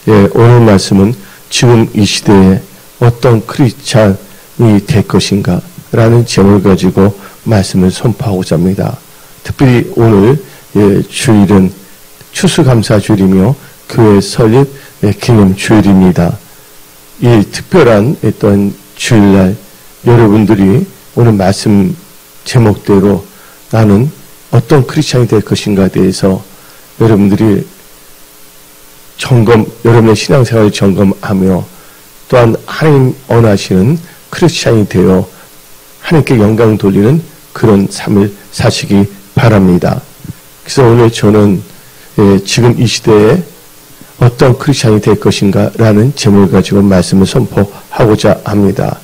오늘 말씀은 지금 이 시대에 어떤 크리스찬이 될 것인가 라는 제목을 가지고 말씀을 선포하고자 합니다. 특별히 오늘 주일은 추수감사주일이며 교회 설립 기념주일입니다. 이 특별한 어떤 주일날 여러분들이 오늘 말씀 제목대로 나는 어떤 크리스찬이 될 것인가에 대해서 여러분들이 여러분의 신앙생활을 점검하며 또한 하나님 원하시는 크리스찬이 되어 하나님께 영광 돌리는 그런 삶을 사시기 바랍니다. 그래서 오늘 저는 지금 이 시대에 어떤 크리스찬이 될 것인가 라는 제목을 가지고 말씀을 선포하고자 합니다.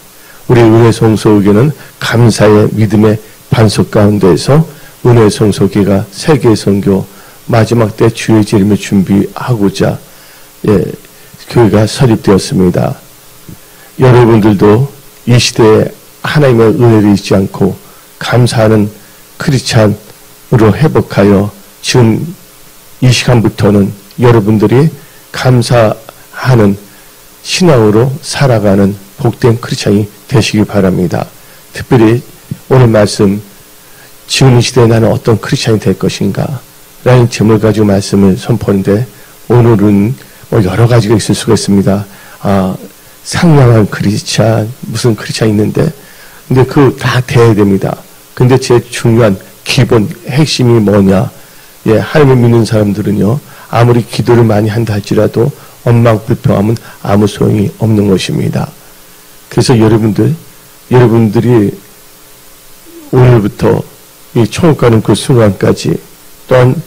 우리 은혜성소교회는 감사의 믿음의 반석 가운데에서 은혜성소교회가 세계 선교 마지막 때 주의 재림을 준비하고자 교회가 설립되었습니다. 여러분들도 이 시대에 하나님의 은혜를 잊지 않고 감사하는 크리스찬으로 회복하여 지금 이 시간부터는 여러분들이 감사하는 신앙으로 살아가는 복된 크리스찬이 되시기 바랍니다. 특별히 오늘 말씀 지금 이 시대에 나는 어떤 크리스찬이 될 것인가 라는 제목을 가지고 말씀을 선포하는데 오늘은 여러 가지가 있을 수가 있습니다. 상냥한 크리스찬 무슨 크리스찬이 있는데 근데 그거 다 돼야 됩니다. 근데 제일 중요한 기본 핵심이 뭐냐? 하나님을 믿는 사람들은요 아무리 기도를 많이 한다 할지라도 원망불평하면 아무 소용이 없는 것입니다. 그래서 여러분들이 오늘부터 이 천국 가는 그 순간까지 또한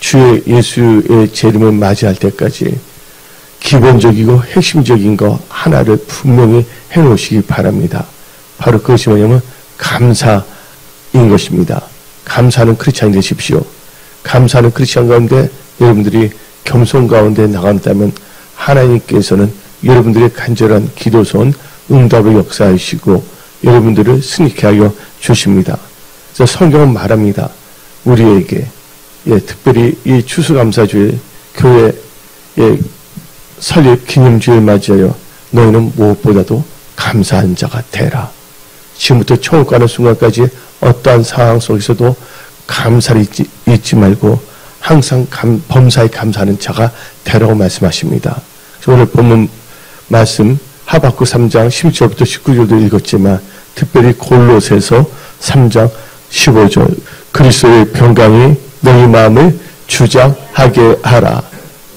주의 예수의 재림을 맞이할 때까지 기본적이고 핵심적인 거 하나를 분명히 해놓으시기 바랍니다. 바로 그것이 뭐냐면 감사인 것입니다. 감사하는 크리스찬이 되십시오. 감사하는 크리스찬 가운데 여러분들이 겸손 가운데 나간다면 하나님께서는 여러분들의 간절한 기도선 응답을 역사하시고 여러분들을 승리케 하여 주십니다. 그래서 성경은 말합니다. 우리에게 특별히 이 추수감사주일 교회 설립 기념주일 맞이하여 너희는 무엇보다도 감사한 자가 되라. 지금부터 천국 가는 순간까지 어떠한 상황 속에서도 감사를 잊지 말고 항상 범사에 감사하는 자가 되라고 말씀하십니다. 오늘 본문 말씀 하박국 3장 11절부터 19절도 읽었지만 특별히 골로새서 3장 15절 그리스도의 평강이 너희 마음을 주장하게 하라.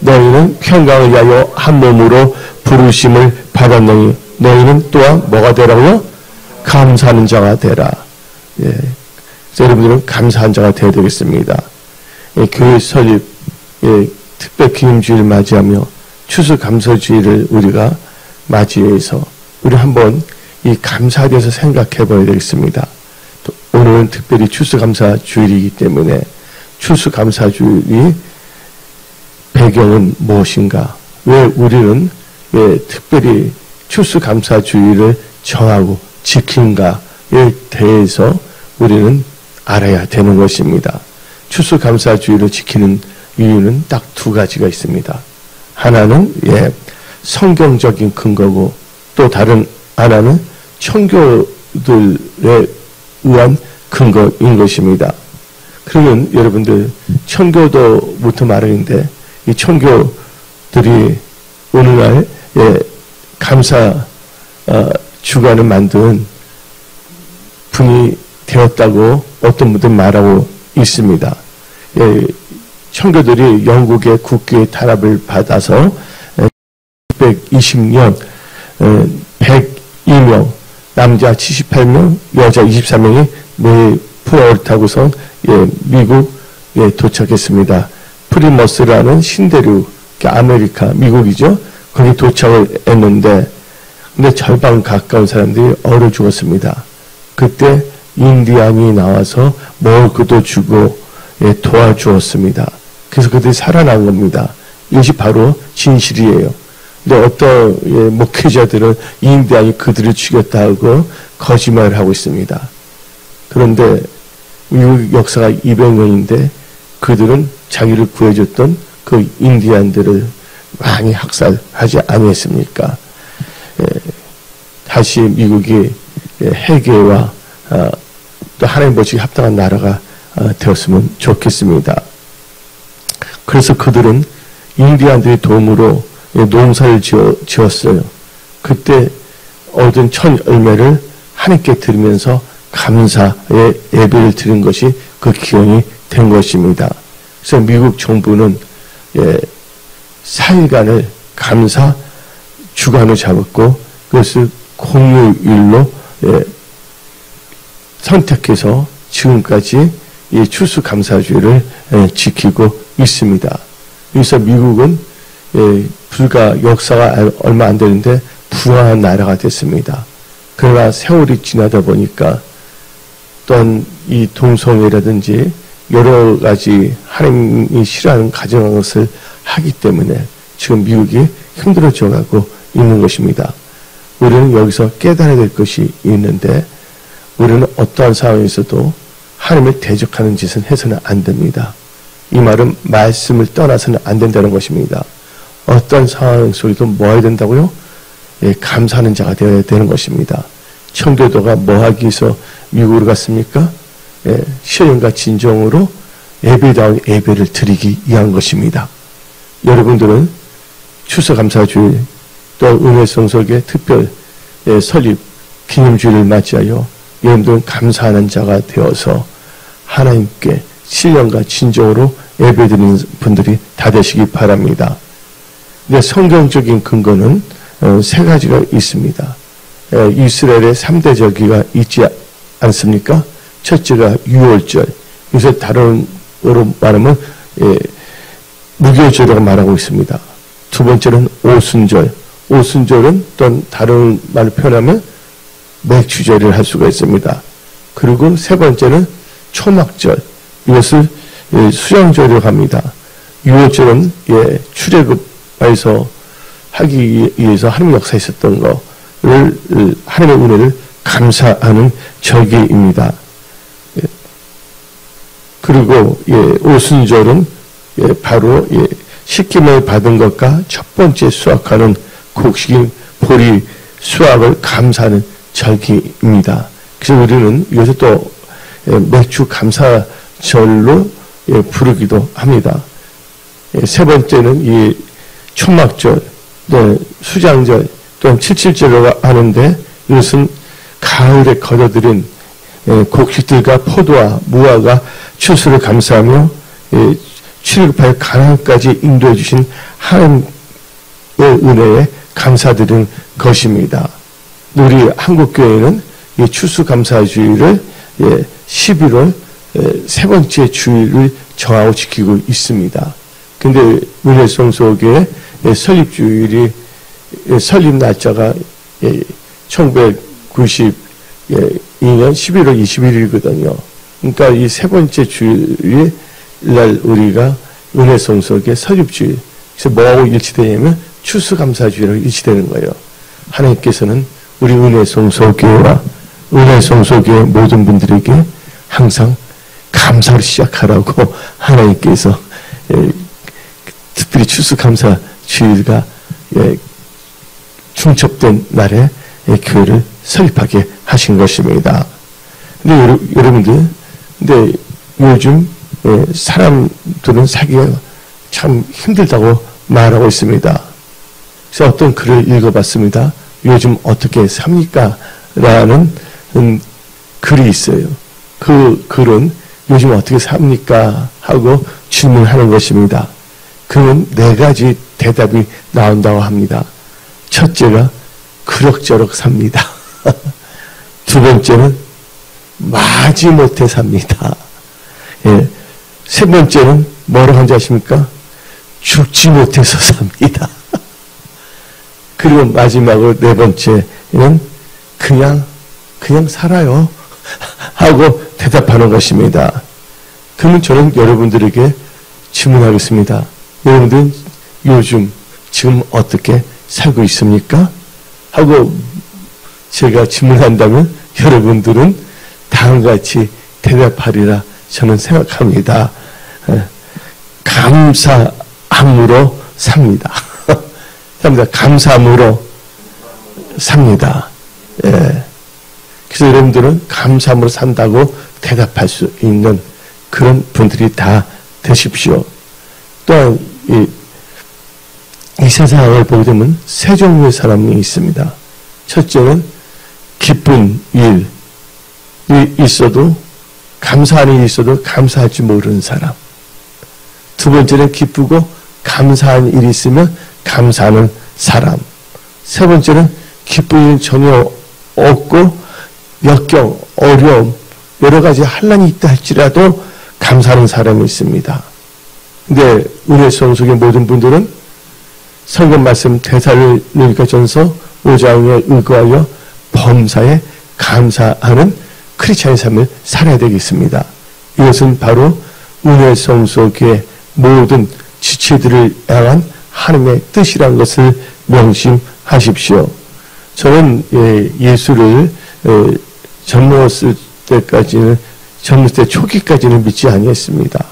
너희는 평강을 위하여 한 몸으로 부르심을 받았느니 너희는 또한 뭐가 되라고요? 감사하는 자가 되라. 여러분들은 감사한 자가 되어야 되겠습니다. 교회 설립 특별 기념주의를 맞이하며 추수감사주의를 우리가 맞이해서 우리 한번 이 감사에 대해서 생각해 봐야 되겠습니다. 오늘은 특별히 추수감사주일이기 때문에 추수감사주일이 배경은 무엇인가? 왜 우리는 특별히 추수감사주의를 정하고 지킨가에 대해서 우리는 알아야 되는 것입니다. 추수감사주의를 지키는 이유는 딱 두 가지가 있습니다. 하나는 성경적인 근거고 또 다른 하나는 청교들에 의한 근거인 것입니다. 그러면 여러분들 청교도부터 말하는데 이 청교들이 오늘날 감사 주간을 만든 분이 되었다고 어떤 분들 말하고 있습니다. 청교들이 영국의 국교의 탄압을 받아서 620년 102명 남자 78명 여자 24명이 메이플라워를 타고서 미국에 도착했습니다. 프리머스라는 신대륙 아메리카 미국이죠. 거기 도착을 했는데 근데 절반 가까운 사람들이 얼어 죽었습니다. 그때 인디안이 나와서 먹을 것도 주고 도와주었습니다. 그래서 그들이 살아난 겁니다. 이것이 바로 진실이에요. 근데 어떤 목회자들은 인디안이 그들을 죽였다고 거짓말을 하고 있습니다. 그런데 미국 역사가 200년인데 그들은 자기를 구해줬던 그 인디안들을 많이 학살하지 아니했습니까? 다시 미국이 회개와 또 하나님 보시기에 합당한 나라가 되었으면 좋겠습니다. 그래서 그들은 인디안들의 도움으로 농사를 지었어요. 그때 얻은 첫 열매를 하나님께 드리면서 감사의 예배를 드린 것이 그 기원이 된 것입니다. 그래서 미국 정부는 4일간을 감사 주간을 잡았고 그것을 공휴일로 선택해서 지금까지 이 추수감사주의를 지키고 있습니다. 그래서 미국은 불과 역사가 얼마 안 되는데 부강한 나라가 됐습니다. 그러나 세월이 지나다 보니까 어떤 이 동성애라든지 여러 가지 하나님이 싫어하는 가정한 것을 하기 때문에 지금 미국이 힘들어져 가고 있는 것입니다. 우리는 여기서 깨달아야 될 것이 있는데 우리는 어떠한 상황에서도 하나님을 대적하는 짓은 해서는 안 됩니다. 이 말은 말씀을 떠나서는 안 된다는 것입니다. 어떤 상황 속에도 뭐 해야 된다고요? 감사하는 자가 되어야 되는 것입니다. 청교도가 뭐 하기 위해서 미국으로 갔습니까? 신령과 진정으로 예배다운 예배를 드리기 위한 것입니다. 여러분들은 추수감사주일 또 은혜성석의 특별 설립 기념주일을 맞이하여 여러분들은 감사하는 자가 되어서 하나님께 신령과 진정으로 예배드리는 분들이 다 되시기 바랍니다. 근데 성경적인 근거는 세 가지가 있습니다. 이스라엘의 3대 절기가 있지 않습니까? 첫째가 유월절. 그래서 다른 어로 말하면 무교절이라고 말하고 있습니다. 두 번째는 오순절. 오순절은 또 다른 말로 표현하면 맥주절을 할 수가 있습니다. 그리고 세 번째는 초막절. 이것을 수양절이라고 합니다. 유월절은 출애굽에서 하기 위해서 하나님의 역사에 있었던 거를 하나님의 은혜를 감사하는 절기입니다. 그리고 오순절은 바로 십계명을 받은 것과 첫 번째 수확하는 곡식인 보리 수확을 감사하는 절기입니다. 그래서 우리는 요새 또 맥주 감사절로 부르기도 합니다. 세 번째는 이 초막절, 수장절 또는 칠칠절이라고 하는데 이것은 가을에 거둬들인 곡식들과 포도와 무화과 추수를 감사하며 출애굽하여 가나안까지 인도해 주신 하나님의 은혜에 감사드리는 것입니다. 우리 한국교회는 이 추수감사주의를 11월 세 번째 주일을 정하고 지키고 있습니다. 근데 은혜성소교회 설립주일이 설립 날짜가 1992년 11월 21일이거든요. 그러니까 이 세 번째 주일 날 우리가 은혜성소교회 설립주일. 그래서 뭐하고 일치되냐면 추수감사주의로 일치되는 거예요. 하나님께서는 우리 은혜성소교회와 은혜성소교회 모든 분들에게 항상 감사를 시작하라고 하나님께서 특별히 추수감사주일가 중첩된 날에 교회를 설립하게 하신 것입니다. 근데 여러분들, 근데 요즘 사람들은 살기가 참 힘들다고 말하고 있습니다. 그래서 어떤 글을 읽어봤습니다. 요즘 어떻게 삽니까? 라는 글이 있어요. 그 글은 요즘 어떻게 삽니까? 하고 질문하는 것입니다. 그는 네 가지 대답이 나온다고 합니다. 첫째가 그럭저럭 삽니다. 두 번째는 마지못해 삽니다. 세 번째는 뭐라고 한지 아십니까? 죽지 못해서 삽니다. 그리고 마지막으로 네 번째는 그냥 살아요. 하고 대답하는 것입니다. 그러면 저는 여러분들에게 질문하겠습니다. 여러분들은 요즘 지금 어떻게 살고 있습니까? 하고 제가 질문한다면 여러분들은 다음과 같이 대답하리라 저는 생각합니다. 감사함으로 삽니다. 합니다. 감사함으로 삽니다. 예. 그래서 여러분들은 감사함으로 산다고 대답할 수 있는 그런 분들이 다 되십시오. 또한 이 세상을 보게 되면 세 종류의 사람이 있습니다. 첫째는 기쁜 일이 있어도 감사하는 일이 있어도 감사할 줄 모르는 사람. 두 번째는 기쁘고 감사한 일이 있으면 감사하는 사람. 세 번째는 기쁜 일은 전혀 없고 역경, 어려움, 여러 가지 환난이 있다 할지라도 감사하는 사람이 있습니다. 근데 은혜 성속의 모든 분들은 성경 말씀 데살로니가전서 5장에 의거하여 범사에 감사하는 크리스찬의 삶을 살아야 되겠습니다. 이것은 바로 은혜 성속의 모든 지체들을 향한 하나님의 뜻이라는 것을 명심하십시오. 저는 예수를 젊었을 때까지는 젊었을 때 초기까지는 믿지 아니했습니다.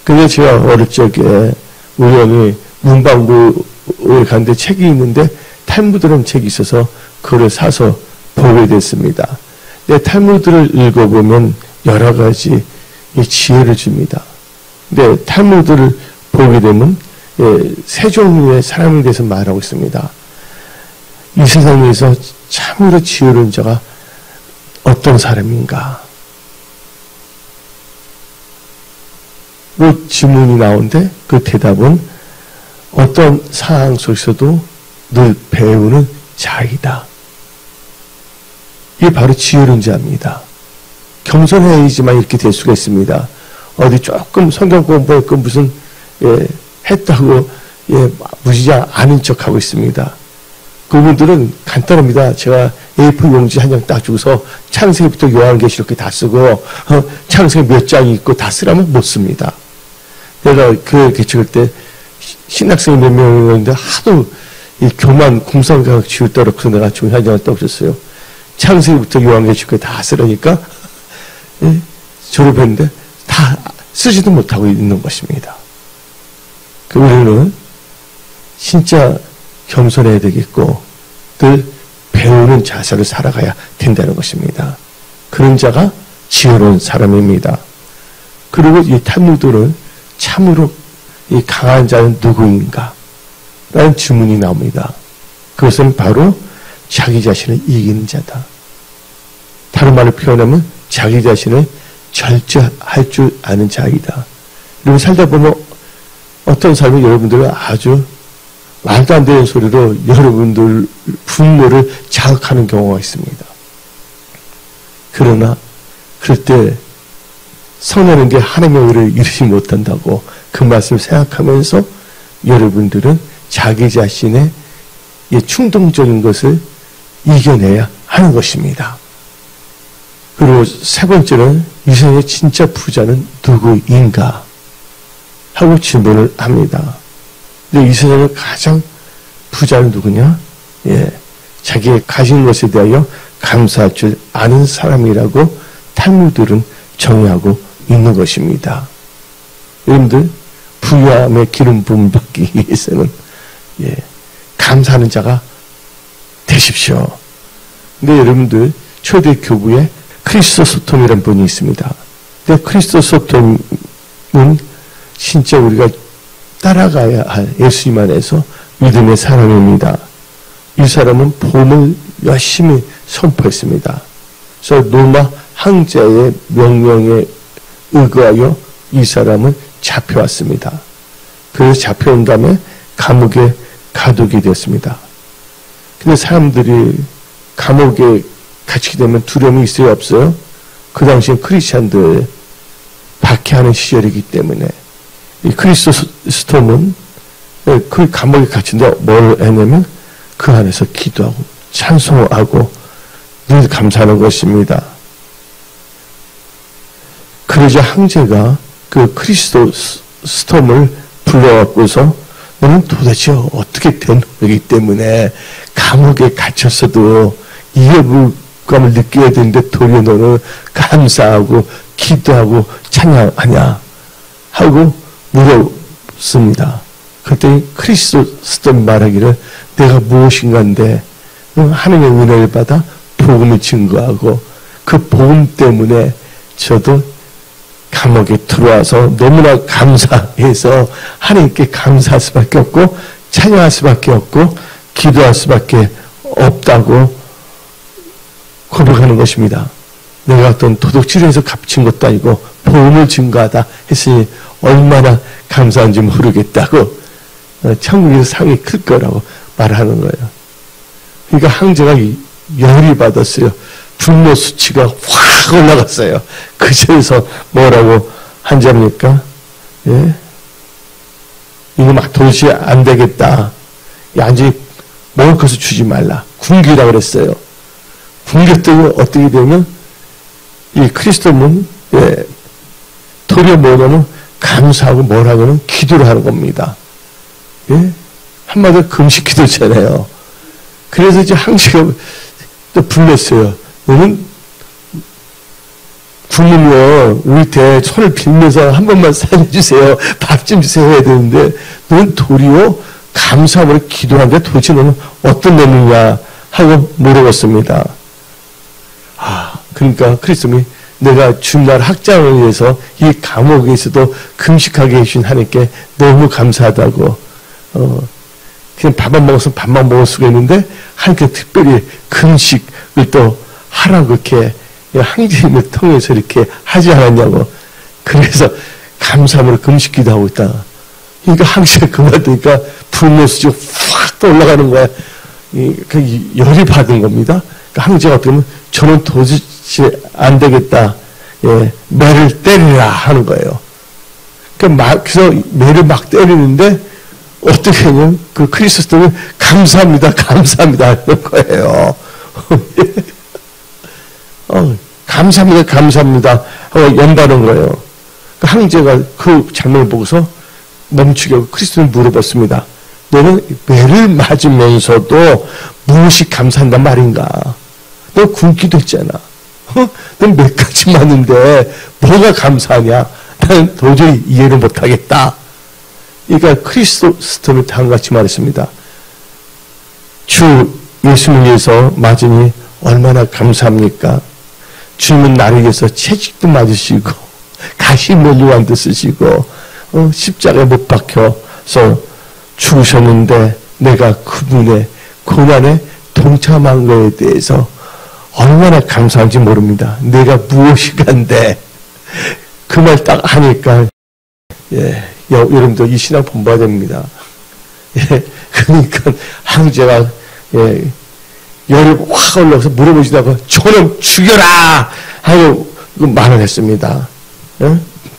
근데 제가 어릴 적에 우연히 문방구에 갔는데 책이 있는데 탈무드라는 책이 있어서 그걸 사서 보게 됐습니다. 근데 탈무드를 읽어보면 여러 가지 지혜를 줍니다. 근데 탈무드를 보게 되면 세 종류의 사람에 대해서 말하고 있습니다. 이 세상에서 참으로 지혜로운 자가 어떤 사람인가? 그 질문이 나오는데 그 대답은 어떤 상황 속에서도 늘 배우는 자이다. 이게 바로 지혜로운 자입니다. 겸손해야지만 이렇게 될 수가 있습니다. 어디 조금 성경 공부했고 무슨 했다고 무지장 아는 척하고 있습니다. 그분들은 간단합니다. 제가 A4 용지 한 장 딱 주고서 창세기부터 요한계시록 다 쓰고 창세기 몇 장이 있고 다 쓰라면 못 씁니다. 내가 그렇게 찍을 때 신학생이 몇 명이었는데 하도 이 교만 공상과학 지울 때로서 내가 좋은 한 장을 떠줬어요. 창세기부터 요한계시록 다 쓰라니까 졸업했는데 다 쓰지도 못하고 있는 것입니다. 우리는 진짜 겸손해야 되겠고 늘 배우는 자세를 살아가야 된다는 것입니다. 그런 자가 지혜로운 사람입니다. 그리고 이 탈무드는 참으로 이 강한 자는 누구인가? 라는 질문이 나옵니다. 그것은 바로 자기 자신을 이기는 자다. 다른 말로 표현하면 자기 자신을 절제할 줄 아는 자이다. 그리고 살다 보면 어떤 삶이 여러분들은 아주 말도 안 되는 소리로 여러분들 분노를 자극하는 경우가 있습니다. 그러나 그럴 때 성내는 게 하나님의 의를 이루지 못한다고 그 말씀을 생각하면서 여러분들은 자기 자신의 충동적인 것을 이겨내야 하는 것입니다. 그리고 세 번째는 이 세상의 진짜 부자는 누구인가 하고 질문을 합니다. 근데 이 세상의 가장 부자는 누구냐? 자기의 가진 것에 대하여 감사할 줄 아는 사람이라고 탈무드는 정의하고 있는 것입니다. 여러분들 부유함의 기름 부음 받기 위해서는 감사하는 자가 되십시오. 근데 여러분들 초대 교부에 크리스토스톰이라는 분이 있습니다. 근데 크리스토스톰은 진짜 우리가 따라가야 할 예수님 안에서 믿음의 사람입니다. 이 사람은 복음을 열심히 선포했습니다. 그래서 로마 황제의 명령에 의거하여 이 사람은 잡혀왔습니다. 그래서 잡혀온 다음에 감옥에 가두게 되었습니다. 근데 사람들이 감옥에 갇히게 되면 두려움이 있어요, 없어요? 그 당시엔 크리스찬들 박해하는 시절이기 때문에 이 크리스토스톰은 그 감옥에 갇힌데 뭘 했냐면 그 안에서 기도하고 찬송하고 늘 감사하는 것입니다. 그러자 황제가 그 크리스토스톰을 불러갖고서 너는 도대체 어떻게 된 거기 때문에 감옥에 갇혔어도 이해감을 느껴야 되는데 도리어 너는 감사하고 기도하고 찬양하냐 하고 물었습니다. 그랬더니 크리스토스도 말하기를 내가 무엇인가인데 하나님의 은혜를 받아 복음을 증거하고 그 복음 때문에 저도 감옥에 들어와서 너무나 감사해서 하나님께 감사할 수밖에 없고 찬양할 수밖에 없고 기도할 수밖에 없다고 고백하는 것입니다. 내가 어떤 도둑질에서 갚친 것도 아니고 복음을 증거하다 했으니 얼마나 감사한지 모르겠다고 천국에서 상이 클 거라고 말하는 거예요. 그러니까 황제가 열이 받았어요. 분노 수치가 확 올라갔어요. 그 자리에서 뭐라고 한자입니까? 예? 이거 막 도저히 안 되겠다. 완전히 먹을 것을 주지 말라. 굶기라 그랬어요. 굶겼더니 어떻게 되면 이 크리스도는 도리어 뭐냐면 감사하고 뭐라고는 기도를 하는 겁니다. 예? 한마디로 금식 기도잖아요. 그래서 이제 황제가 또 불렀어요. 너는 굶으면 우리한테 손을 빌면서 한 번만 살려주세요. 밥 좀 주세요 해야 되는데 너는 도리어 감사함으로 기도하는데 도대체 너는 어떤 놈이냐 하고 물어봤습니다. 그러니까 크리스도님이 내가 주날 학장을 위해서 이 감옥에서도 금식하게 해주신 하나님께 너무 감사하다고 그냥 밥만 먹었으면 밥만 먹을 수가 있는데 하나님께 특별히 금식을 또 하라고 이렇게 황제님을 통해서 이렇게 하지 않았냐고. 그래서 감사함으로 금식 기도하고 있다. 그러니까 황제가 그 말 들으니까 분노수치가 확 또 올라가는 거야. 그 열이 받은 겁니다. 그러니까 황제가 어떻게 보면 저는 도저히 안 되겠다. 매를 때리라 하는 거예요. 그래서 매를 막 때리는데 어떻게 하냐면 그 크리스토스는 감사합니다. 감사합니다 하는 거예요. 감사합니다. 감사합니다 하고 연다는 거예요. 그 황제가 그 장면을 보고서 멈추게 하고 크리스토스를 물어봤습니다. 너는 매를 맞으면서도 무엇이 감사한단 말인가? 너 굶기도 했잖아. 넌 매까지 맞는데 뭐가 감사하냐? 나는 도저히 이해를 못하겠다. 그러니까 크리스토스를 다음같이 말했습니다. 주 예수님을 위해서 맞으니 얼마나 감사합니까? 주님은 나를 위해서 채찍도 맞으시고 가시면류관도 쓰시고 십자가에 못 박혀서 죽으셨는데 내가 그분의 고난에 동참한 것에 대해서 얼마나 감사한지 모릅니다. 내가 무엇이간데 그 말 딱 하니까 여러분들 이 신앙 본받아야 됩니다. 그러니까 황제가 열이 확 올라와서 물어보시다가 저놈 죽여라 하고 말을 했습니다.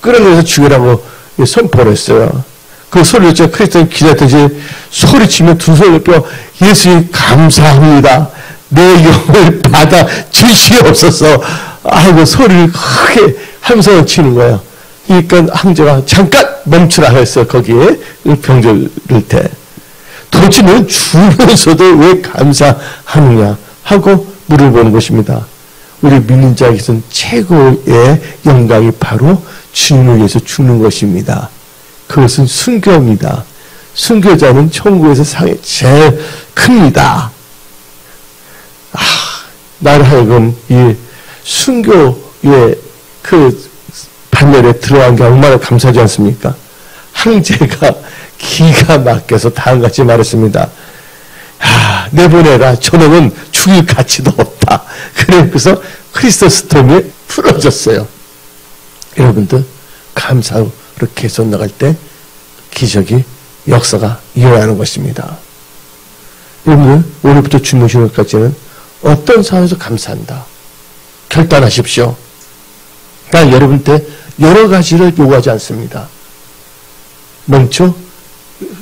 끌어내서 죽여라고 선포를 했어요. 그 소리를 듣자 크리스토는 기다렸더니 소리치며 두 손을 펴 예수님 감사합니다. 내 영을 받아 주시옵소서 하고 소리를 크게 하면서 치는 거예요. 그러니까 황제가 잠깐 멈추라 했어요. 거기에 병조를 때. 도대체 너는 죽으면서도 왜 감사하느냐 하고 물어보는 것입니다. 우리 믿는 자에게서는 최고의 영광이 바로 주님을 위해서 죽는 것입니다. 그것은 순교입니다. 순교자는 천국에서 상이 제일 큽니다. 나를 하여금 이 순교의 그 반열에 들어간 게 얼마나 감사하지 않습니까? 황제가 기가 막혀서 다음같이 말했습니다. 내보내라. 저놈은 죽일 가치도 없다. 그래서 크리스토스톰이 풀어졌어요. 여러분들 감사로 계속 나갈 때 기적이 역사가 일어나는 것입니다. 여러분들 오늘부터 주무시는 것까지는 어떤 상황에서 감사한다. 결단하십시오. 난 여러분한테 여러 가지를 요구하지 않습니다. 먼저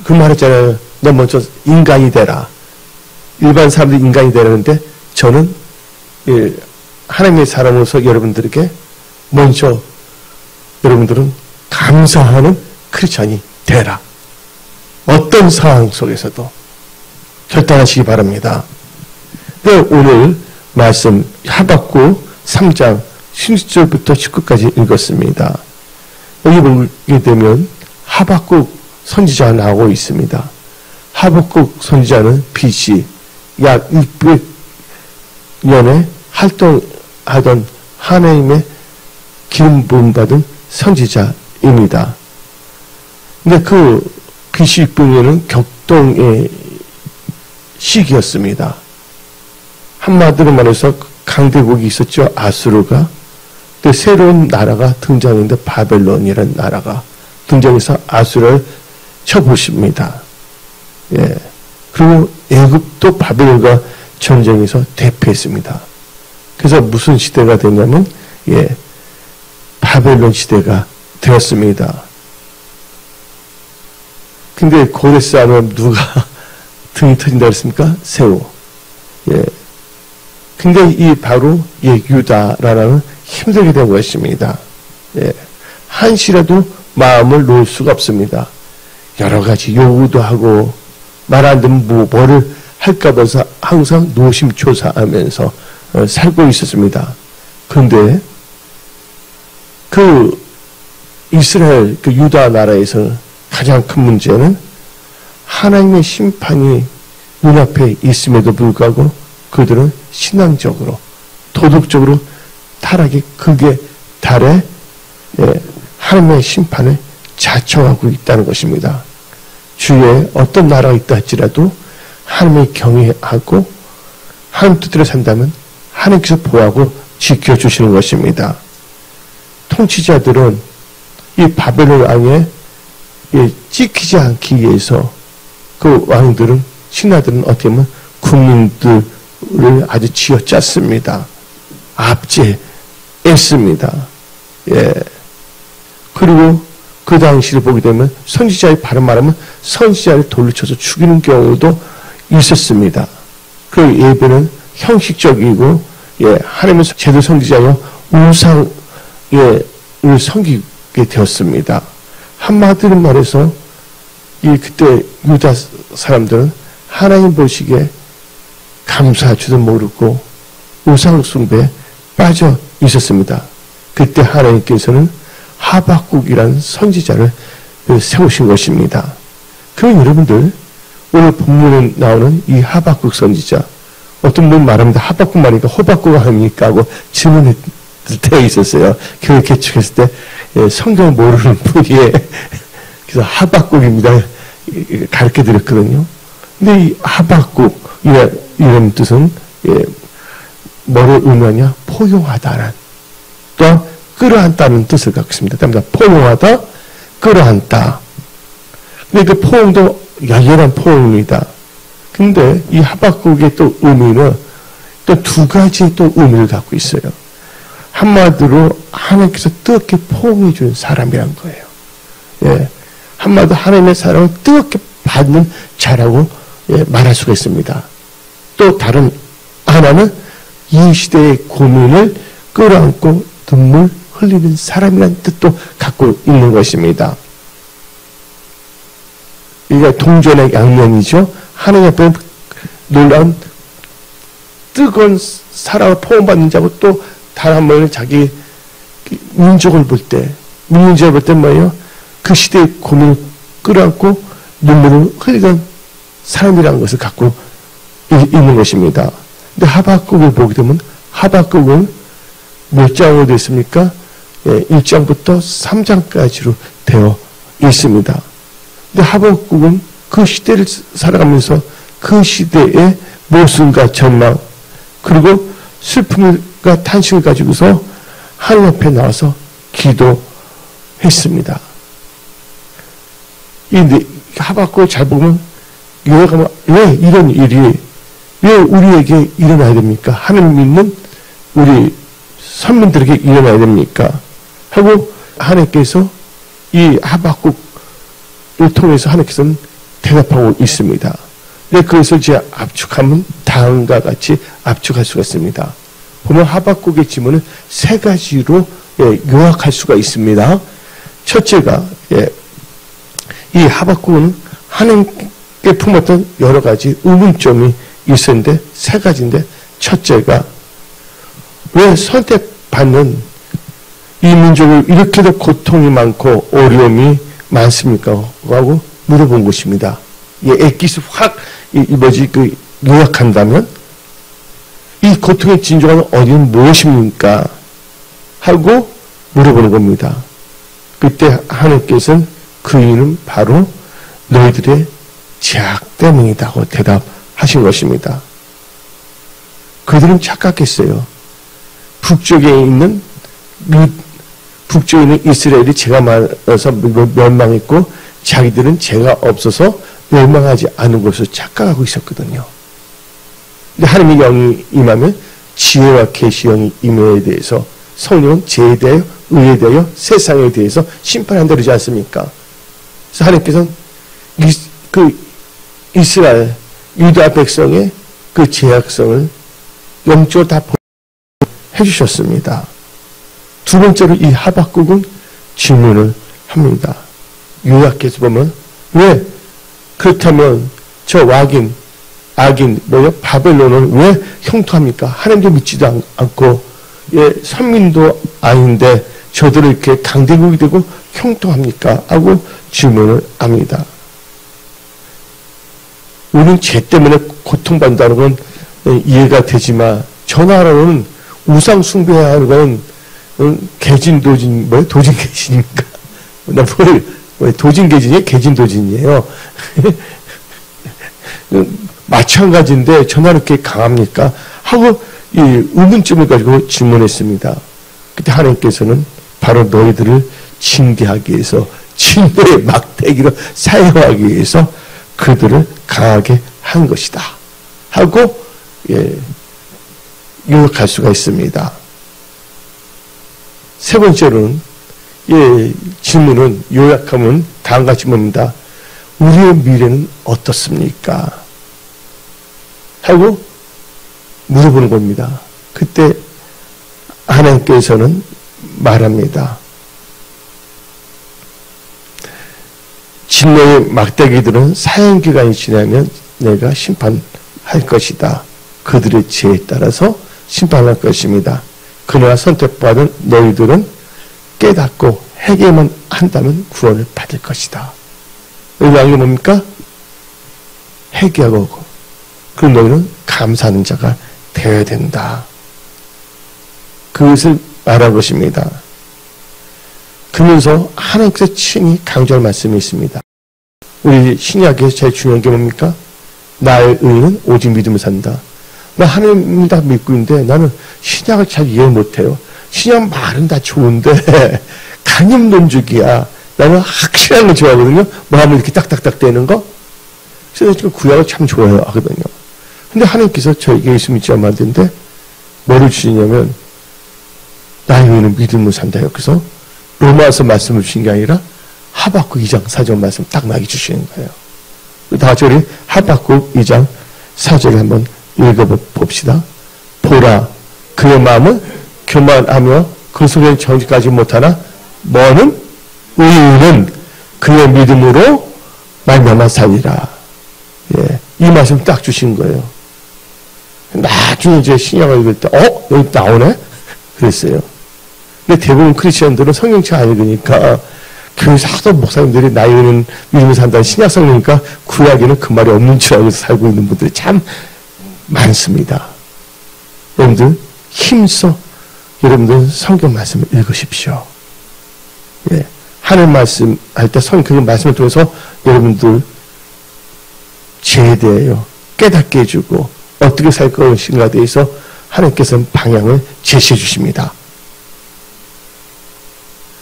그 말했잖아요. 너 먼저 인간이 되라. 일반 사람들이 인간이 되라는데 저는 하나님의 사람으로서 여러분들에게 먼저 여러분들은 감사하는 크리스찬이 되라. 어떤 상황 속에서도 결단하시기 바랍니다. 오늘 말씀 하박국 3장 16절부터 19까지 읽었습니다. 여기 보게 되면 하박국 선지자가 나오고 있습니다. 하박국 선지자는 BC 약 600년에 활동하던 하나님의 기름 부음 받은 선지자입니다. 근데 그 BC 600년은 격동의 시기였습니다. 한마디로 말해서 강대국이 있었죠. 아수르가. 또 새로운 나라가 등장했는데 바벨론이라는 나라가 등장해서 아수르를 쳐부십니다. 예. 그리고 애굽도 바벨론과 전쟁에서 대패했습니다. 그래서 무슨 시대가 되냐면 예, 바벨론 시대가 되었습니다. 근데 고레 싸움은 누가 등이 터진다 그랬습니까? 새우. 예. 근데 이 바로 예, 유다라는 힘들게 된 것입니다. 예. 한시라도 마음을 놓을 수가 없습니다. 여러 가지 요구도 하고 말 안 되면 뭐를 할까 봐서 항상 노심초사하면서 살고 있었습니다. 그런데 그 이스라엘 그 유다 나라에서 가장 큰 문제는 하나님의 심판이 눈앞에 있음에도 불구하고 그들은 신앙적으로 도덕적으로 타락이 극에 달해 하나님의 심판을 자청하고 있다는 것입니다. 주위에 어떤 나라가 있다 할지라도 하나님을 경외하고 하나님 뜻대로 산다면 하나님께서 보호하고 지켜주시는 것입니다. 통치자들은 이 바벨론 왕에 찍히지 않기 위해서 그 왕들은 신하들은 어떻게 보면 국민들을 아주 쥐어짰습니다. 압제했습니다. 예. 그리고 그 당시를 보게 되면 선지자의 바른 말하면 선지자를 돌로 쳐서 죽이는 경우도 있었습니다. 그 예배는 형식적이고 예, 하나님의 제도 선지자여 우상을 섬기게 되었습니다. 한마디로 말해서 그때 유다 사람들은 하나님 보시기에 감사할 줄도 모르고 우상 숭배에 빠져 있었습니다. 그때 하나님께서는 하박국이라는 선지자를 세우신 것입니다. 그럼 여러분들 오늘 본문에 나오는 이 하박국 선지자 어떤 분 말합니다. 하박국 말이니까 호박국 아닙니까 하고 질문할 때가 있었어요. 교회 개척했을 때 성경 모르는 분이 그래서 하박국입니다 가르쳐 드렸거든요. 근데 이 하박국이라는 뜻은 뭐를 의미하냐? 포용하다는 또한 끌어안다는 뜻을 갖고 있습니다. 포용하다, 끌어안다. 근데 그 포용도 열렬한 포용입니다. 근데 이 하박국의 또 의미는 또 두 가지 또 의미를 갖고 있어요. 한마디로 하나님께서 뜨겁게 포용해 준 사람이란 거예요. 예. 한마디로 하나님의 사랑을 뜨겁게 받는 자라고 말할 수가 있습니다. 또 다른 하나는 이 시대의 고민을 끌어안고 눈물 흘리는 사람이라는 뜻도 갖고 있는 것입니다. 이게 동전의 양면이죠. 하나님 앞에 놀라운 뜨거운 사랑을 포옹받는 자고 또 다른 한 번은 자기 민족을 볼 때, 민족을 볼 때 뭐예요? 그 시대의 고민을 끌어안고 눈물을 흘리던 사람이라는 것을 갖고 있는 것입니다. 근데 하박국을 보게 되면 하박국은 몇 장으로 되어 있습니까? 1장부터 3장까지로 되어 있습니다. 근데 하박국은 그 시대를 살아가면서 그 시대의 모순과 전망 그리고 슬픔과 탄식을 가지고서 하나님 앞에 나와서 기도했습니다. 이 하박국을 잘 보면 왜 이런 일이 왜 우리에게 일어나야 됩니까? 하나님 믿는 우리 선민들에게 일어나야 됩니까? 하고 하나님께서 이 하박국을 통해서 하나님께서는 대답하고 있습니다. 근데 그것을 이제 압축하면 다음과 같이 압축할 수가 있습니다. 보면 하박국의 지문을 세 가지로 요약할 수가 있습니다. 첫째가 이 하박국은 하나님께 품었던 여러 가지 의문점이 있었는데 세 가지인데 첫째가 왜 선택받는 이 민족을 이렇게도 고통이 많고 어려움이 많습니까? 하고 물어본 것입니다. 엑기스 확 요약한다면 이 고통의 진정한 어디는 무엇입니까? 하고 물어보는 겁니다. 그때 하나님께서는 그 이유는 바로 너희들의 죄악 때문이다고 대답하신 것입니다. 그들은 착각했어요. 북쪽에 있는 이스라엘이 죄가 많아서 멸망했고 자기들은 죄가 없어서 멸망하지 않은 것을 착각하고 있었거든요. 근데 하나님의 영이 임하면 지혜와 계시 영이 임해에 대해서 성령은 죄에 대하여 의에 대하여 세상에 대해서 심판한다 그러지 않습니까? 그래서 하나님께서는 이스라엘 유다 백성의 그 죄악성을 영적으로 다 해주셨습니다. 두 번째로 이 하박국은 질문을 합니다. 요약해서 보면 왜 그렇다면 저 악인 바벨론은 왜 형통합니까? 하나님도 믿지도 않고 선민도 아닌데 저들을 이렇게 강대국이 되고 형통합니까? 하고 질문을 합니다. 우리는 죄 때문에 고통받는다는 건 이해가 되지만 저 나라로는 우상 숭배하는 건 개진도진 도진개진입니까? 도진개진이에요? 개진도진이에요? 마찬가지인데 전화 이렇게 강합니까? 하고 이 의문점을 가지고 질문했습니다. 그때 하나님께서는 바로 너희들을 징계하기 위해서 진노의 막대기로 사용하기 위해서 그들을 강하게 한 것이다. 하고 요약할 수가 있습니다. 세 번째로는 질문은 요약하면 다음과 같이 묻는다. 우리의 미래는 어떻습니까? 하고 물어보는 겁니다. 그때 하나님께서는 말합니다. 진노의 막대기들은 사형기간이 지나면 내가 심판할 것이다. 그들의 죄에 따라서 심판할 것입니다. 그러나 선택받은 너희들은 깨닫고 회개만 한다면 구원을 받을 것이다. 여기 뭡니까? 회개하고 그럼 너희는 감사하는 자가 되어야 된다. 그것을 말한 것입니다. 그러면서 하나님께서 친히 강조할 말씀이 있습니다. 우리 신약에서 제일 중요한 게 뭡니까? 나의 의는 오직 믿음을 산다. 나 하나님 다 믿고 있는데 나는 신약을 잘 이해 못해요. 신약 말은 다 좋은데 간염론적이야. 나는 확실한 걸 좋아하거든요. 마음을 이렇게 딱딱딱 떼는 거. 그래서 지금 구약을 참 좋아하거든요. 근데 하나님께서 저에게 예수 믿지 않으면 안 되는데 뭐를 주시냐면 나의 의는 믿음으로 산다요. 그래서 로마서 말씀을 주신 게 아니라 하박국 2장 4절 말씀 딱 나게 주시는 거예요. 다 같이 우리 하박국 2장 4절을 한번 읽어봅시다. 보라, 그의 마음은 교만하며 그 속에는 정직하지 못하나 뭐는 의인은 그의 믿음으로 말미암아 살리라. 이 말씀 딱 주신 거예요. 나중에 이제 신약을 읽을 때 여기 나오네? 그랬어요. 근데 대부분 크리스천들은 성경책 안 읽으니까 교회에서 하도 목사님들이 나의 의는 믿음을 산다는 신약 성경이니까 구약에는 그 말이 없는 줄 알고 살고 있는 분들이 참 많습니다. 여러분들 힘써 여러분들 성경 말씀을 읽으십시오. 하나님 말씀 할 때 그 말씀을 통해서 여러분들 죄에 대하여 깨닫게 해주고 어떻게 살 것인가에 대해서 하나님께서는 방향을 제시해 주십니다.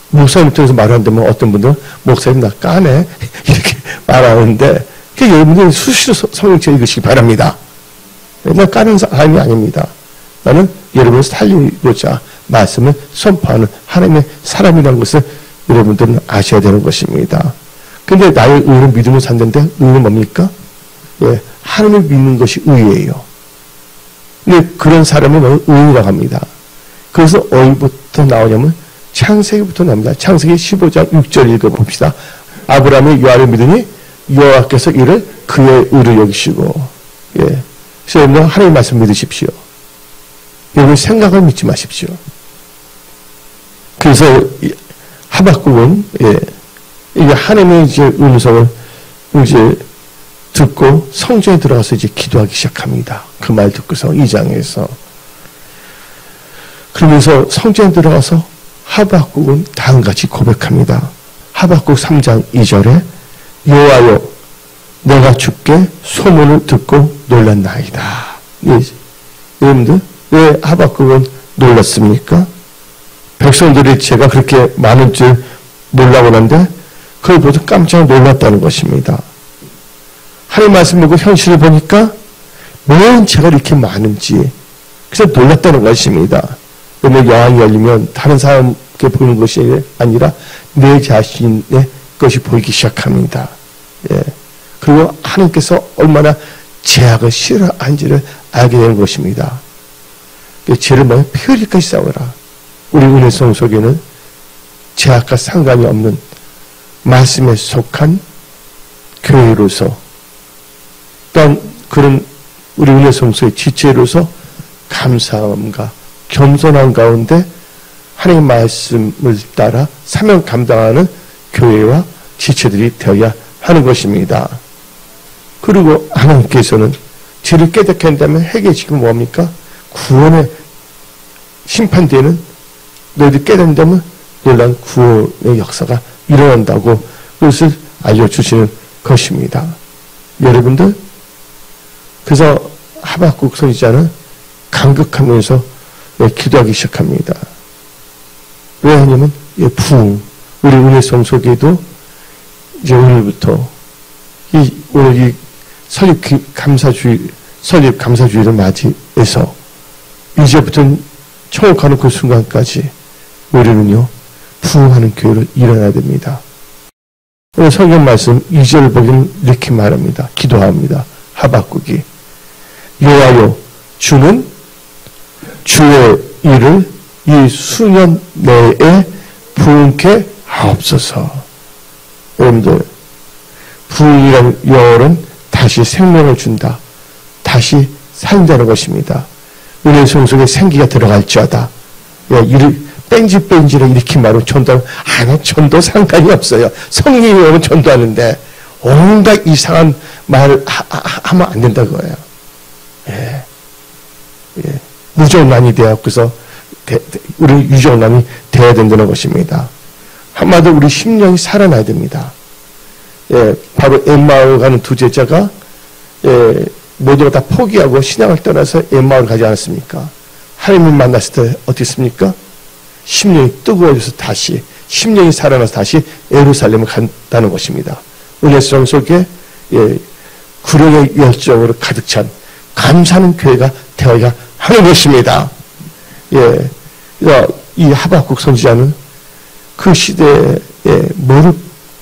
목사님 통해서 말하는데 어떤 분들은 목사님 나 까네 이렇게 말하는데 여러분들은 수시로 성경책 읽으시기 바랍니다. 나 까는 사람이 아닙니다. 나는 여러분을 살리고자 말씀을 선포하는 하나님의 사람이라는 것을 여러분들은 아셔야 되는 것입니다. 근데 나의 의는 믿음을 산다는데 의는 뭡니까? 하나님을 믿는 것이 의예요. 근데 그런 사람을 의라고 합니다. 그래서 어디부터 나오냐면 창세기부터 나옵니다. 창세기 15장 6절 읽어봅시다. 아브라함이 여호와를 믿으니 여호와께서 이를 그의 의로 여기시고 그래서 여러분 하나님의 말씀 믿으십시오. 여러분 생각을 믿지 마십시오. 그래서 하박국은 이게 하나님의 이제 음성을 이제 듣고 성전에 들어가서 이제 기도하기 시작합니다. 그 말 듣고서 2장에서. 그러면서 성전에 들어가서 하박국은 다음같이 고백합니다. 하박국 3장 2절에 여호와여 내가 주께 소문을 듣고 놀랐나이다. 예, 여러분들 왜 하박국은 놀랐습니까? 백성들이 제가 그렇게 많은 줄 몰라고 하는데 그걸 보고 깜짝 놀랐다는 것입니다. 하나님 말씀 보고 현실을 보니까 왜 제가 이렇게 많은지 그래서 놀랐다는 것입니다. 그러면 여왕이 열리면 다른 사람께 보이는 것이 아니라 내 자신의 것이 보이기 시작합니다. 예. 그리고 하나님께서 얼마나 죄악을 싫어하는지를 알게 되는 것입니다. 죄를 뭐냐? 피 흘릴까지 싸워라. 우리 은혜성 속에는 죄악과 상관이 없는 말씀에 속한 교회로서 또한 그런 우리 은혜성 속의 지체로서 감사함과 겸손한 가운데 하나님의 말씀을 따라 사명 감당하는 교회와 지체들이 되어야 하는 것입니다. 그리고 하나님께서는 죄를 깨닫게 한다면 회개지금 뭡니까? 구원의 심판되는 너희들 깨닫는다면 놀란 구원의 역사가 일어난다고 그것을 알려주시는 것입니다. 여러분들 그래서 하박국 선지자는 감격하면서 기도하기 시작합니다. 왜냐하면 부흥 우리 은혜성 속에도 이제 오늘부터 오늘 이 설립 감사주의를 맞이해서 이제부터는 천국하는 그 순간까지 우리는요 부흥하는 교회로 일어나야 됩니다. 오늘 성경 말씀 2절 보기는 이렇게 말합니다. 기도합니다. 하박국이 여호와여 주는 주의 일을 이 수년 내에 부흥케 하옵소서. 여러분들 부흥이라는 영어는 다시 생명을 준다. 다시 살린다는 것입니다. 은혜 속에 생기가 들어갈지어다. 뺀지라 이렇게 말하면 전도하면 아니 전도 상관이 없어요. 성령이 오면 전도하는데 온갖 이상한 말을 하면 안 된다 그거예요. 예. 무정란이 되었고서 우리 유정란이 되어야 된다는 것입니다. 한마디로 우리 심령이 살아나야 됩니다. 예, 바로 엠마오를 가는 두 제자가 모두가 다 포기하고 신앙을 떠나서 엠마오를 가지 않았습니까? 하나님을 만났을 때 어떻습니까? 심령이 뜨거워져서 다시 심령이 살아나서 다시 예루살렘을 간다는 것입니다. 은혜성 속에 구령의 열정으로 가득 찬 감사하는 교회가 되어야 하는 것입니다. 예, 이 하박국 선지자는 그 시대에 뭐를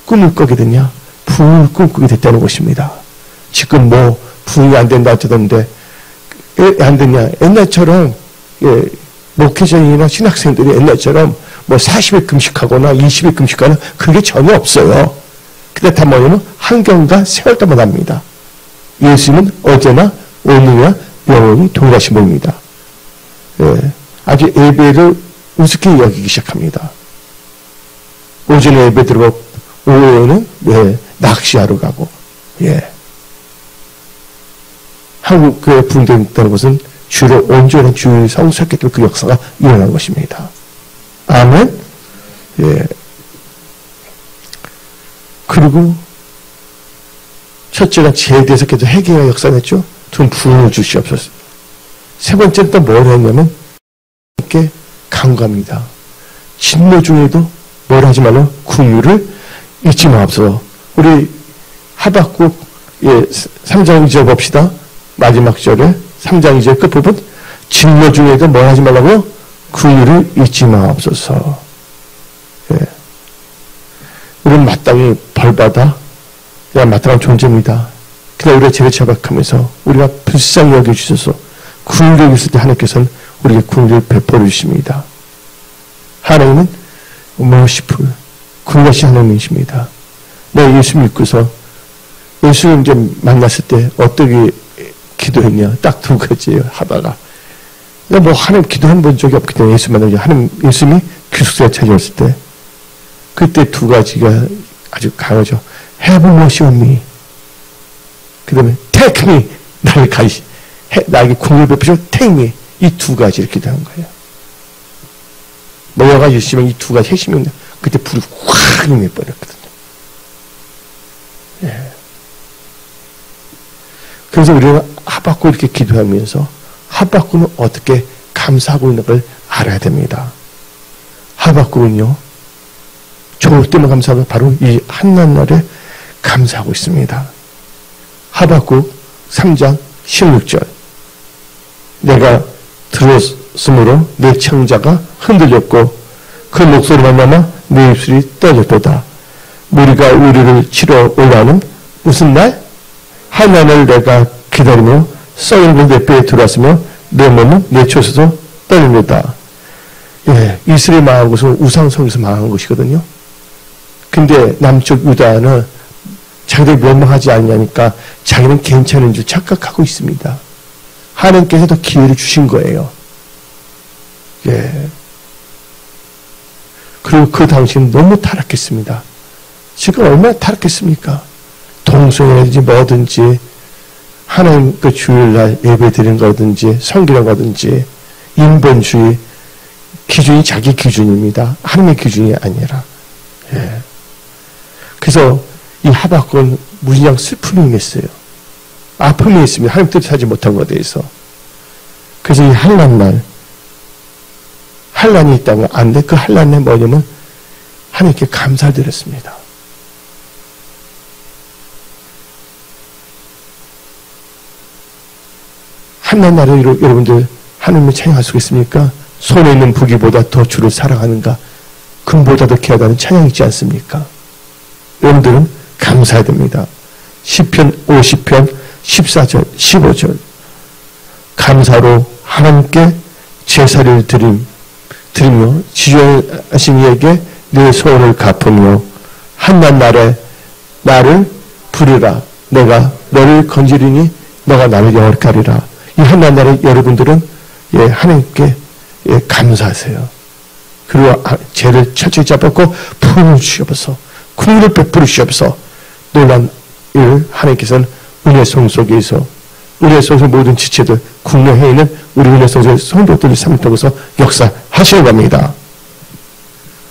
꿈을 꾸게 됐냐? 부흥을 꿈꾸게 됐다는 것입니다. 지금 뭐 부흥이 안 된다 하던데 안 됐냐? 옛날처럼 목회자이나 신학생들이 옛날처럼 뭐 40일 금식하거나 20일 금식하거나 그게 전혀 없어요. 근데 다 뭐냐면 한경과 세월까만 합니다. 예수님은 어제나 오늘이나 영원히 동일하신 분입니다. 예, 아주 예배를 우습게 여기기 시작합니다. 오전에 예배 들어가고 오후에는 낚시하러 가고 한국 교회 부흥되었다는 것은 주로 온전한 주의 성숙했기 때문에 그 역사가 일어난 것입니다. 아멘. 예. 그리고 첫째가 죄에 대해서 계속 회개가 역사냈죠. 좀 부흥을 주시옵소서. 세 번째는 또 뭘 했냐면 이렇게 간구합니다. 진노 중에도 뭘 하지 말라? 긍휼을 잊지 마옵소서. 우리 하박국 3장 2절 봅시다. 마지막 절에 3장 2절 끝부분 진노 중에도 뭘 하지 말라고? 긍휼을 잊지 마옵소서. 예. 우리는 마땅히 벌받아 마땅한 존재입니다. 그러나 우리가 죄를 자박하면서 우리가 불쌍히 여겨주셔서 긍휼이 있을 때 하나님께서는 우리에게 긍휼을 베풀어 주십니다. 하나님은 merciful, 긍휼하신 하나님이십니다. 내가 예수 믿고서 예수님 이제 만났을 때 어떻게 기도했냐? 딱 두 가지예요. 하다가 뭐 하나님 기도한 본 적이 없기 때문에 예수 만나면 하나님 예수님이 기숙사에 찾아왔을 때 그때 두 가지가 아주 강하죠. Have mercy on me. 그 다음에 take me, 나에게 국을 베푸시고 take me, 이 두 가지를 기도한 거예요. 노아가 있으면 이 두 가지 핵심입니다. 그때 불이 확 임해버렸거든요. 예. 그래서 우리는 하박국 이렇게 기도하면서 하박국은 어떻게 감사하고 있는 걸 알아야 됩니다. 하박국은요, 좋을 때만 감사하고 바로 이 한낱날에 감사하고 있습니다. 하박국 3장 16절 내가 들었으므로 내 청자가 흔들렸고 그 목소리로 말미암아 내 입술이 떨렸도다. 우리가 우리를 치러 올라오는 무슨 날? 하나님을 내가 기다리며 썩은 것 내 뼈에 들어왔으며 내 몸은 내 초에서도 떨립니다. 예, 이스라엘 망한 것은 우상성에서 망한 것이거든요. 근데 남쪽 유다는 자기들 멸망하지 않냐니까 자기는 괜찮은 줄 착각하고 있습니다. 하나님께서 더 기회를 주신 거예요. 예. 그리고 그 당시는 너무 타락했습니다. 지금 얼마나 타락했습니까? 동성애든지 뭐든지 하나님 그 주일날 예배 드리는 거든지 성기는 거든지 인본주의 기준이 자기 기준입니다. 하나님의 기준이 아니라. 예. 그래서 이 하박국은 무진장 슬픔이 있어요. 아픔이 있습니다. 하나님 뜻하지 못한 것에 대해서. 그래서 이 한란날 한란이 있다면 안 돼. 그 한란에 뭐냐면 하나님께 감사를 드렸습니다. 한낱날에 여러분들 하나님을 찬양할 수 있습니까? 손에 있는 부귀보다 더 주를 사랑하는가? 금보다 더 귀하다는 찬양이 있지 않습니까? 여러분들은 감사해야 됩니다. 시편 50편 14절 15절 감사로 하나님께 제사를 드리며 지존하신 이에게 내 소원을 갚으며 한낱날에 나를 부르라. 내가 너를 건지리니 너가 나를 영원히 하리라. 이 한낱날에 여러분들은 예, 하나님께 예, 감사하세요. 그리고 죄를 철저히 잡았고 풀어주시옵소서. 국물을 베풀으시옵소서. 놀란 일 하나님께서는 은혜성 속에서 은혜 속에서 모든 지체들 국내에 있는 우리 은혜 속의 성도들을 삼도해서 역사하시는 겁니다.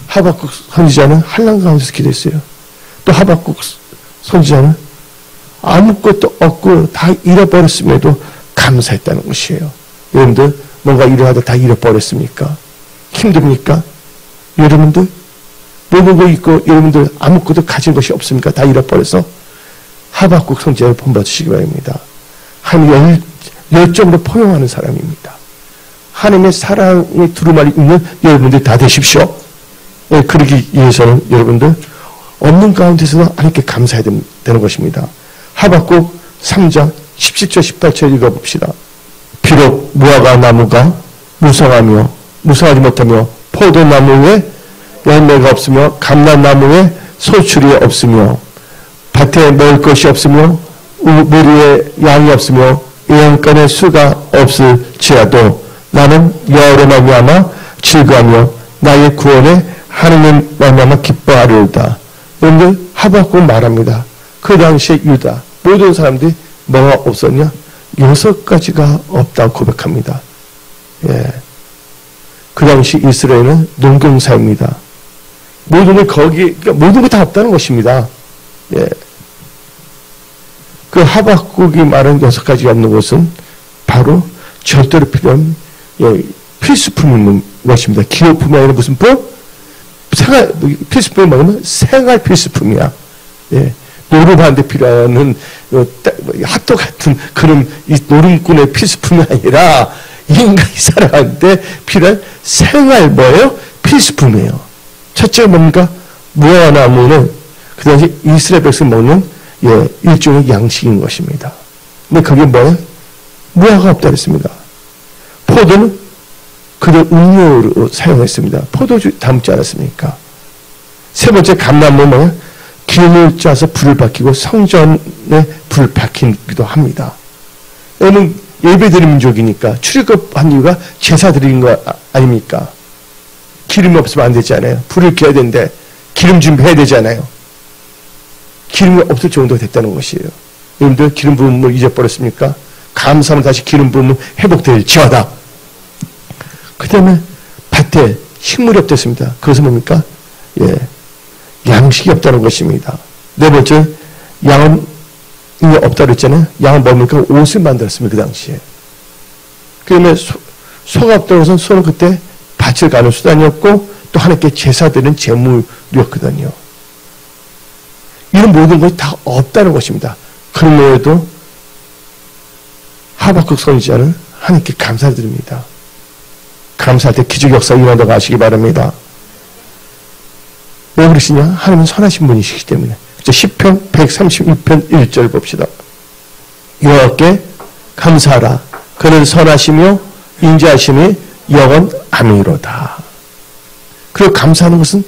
하박국 선지자는 한란 가운데서 기도했어요. 또 하박국 선지자는 아무것도 없고 다 잃어버렸음에도 감사했다는 것이에요. 여러분들 뭔가 일을 하다 다 잃어버렸습니까? 힘듭니까? 여러분들 모든 거 있고 여러분들 아무것도 가진 것이 없습니까? 다 잃어버려서 하박국 선지자를 본받으시기 바랍니다. 하나님의 열정으로 포용하는 사람입니다. 하나님의 사랑의 두루마리 있는 여러분들 다 되십시오. 네, 그러기 위해서는 여러분들 없는 가운데서도 하나님께 감사해야 되는 것입니다. 하박국 3장 17절 18절 읽어봅시다. 비록 무화과 나무가 무성하지 못하며 포도나무에 열매가 없으며 감람나무에 소출이 없으며 밭에 먹을 것이 없으며 무리에 양이 없으며 예언권의 수가 없을지라도 나는 여호와로 말미암아 즐거하며 나의 구원에 하느님 말미암아 기뻐하리로다. 여러분들 하박국 말합니다. 그 당시에 유다 모든 사람들이 뭐가 없었냐? 6가지가 없다고 고백합니다. 예. 그 당시 이스라엘은 농경사입니다. 모든 게 그러니까 모든 게 다 없다는 것입니다. 예. 그 하박국이 말한 6가지가 없는 것은 바로 절대로 필요한 예, 필수품이 있는 것입니다. 기호품이 아니라 무슨 품? 필수품이 뭐냐면 생활 필수품이야. 예. 노름하는데 필요한 핫도그 같은 그런 이 노름꾼의 필수품이 아니라 인간이 살아가는데 필요한 생활 뭐예요? 필수품이에요. 첫째가 뭡니까? 무화과나무는 그 당시 이스라엘 백성 먹는 예, 일종의 양식인 것입니다. 근데 그게 뭐예요? 무화과가 없다 그랬습니다. 포도는 그들 음료로 사용했습니다. 포도주 담지 않았습니까? 세 번째 감람은 뭐예요? 기름을 짜서 불을 밝히고 성전에 불을 밝히기도 합니다. 여러분 예배드리는 민족이니까 출애굽한 이유가 제사 드리는 거 아닙니까? 기름이 없으면 안 되잖아요. 불을 켜야 되는데 기름 준비해야 되잖아요. 기름이 없을 정도가 됐다는 것이에요. 여러분들 기름 부음을 잊어버렸습니까? 감사하면 다시 기름 부음은 회복될지어다. 그 다음에 밭에 식물이 없댔습니다. 그것은 뭡니까? 예, 양식이 없다는 것입니다. 네 번째, 양은 없다고 했잖아요. 양은 뭡니까? 옷을 만들었습니다. 그 당시에. 그 다음에 소가 없다고 해서 소는 그때 밭을 가는 수단이었고 또 하나님께 제사드리는 제물이었거든요. 이런 모든 것이 다 없다는 것입니다. 그럼에도 하박국 선지자는 하나님께 감사를 드립니다. 감사할 때 기적 역사 일어난다고 하시기 바랍니다. 왜 그러시냐? 하나님은 선하신 분이시기 때문에. 시편 136편 1절 봅시다. 여호와께 감사하라. 그는 선하시며 인자하심이 영원하미로다. 그리고 감사하는 것은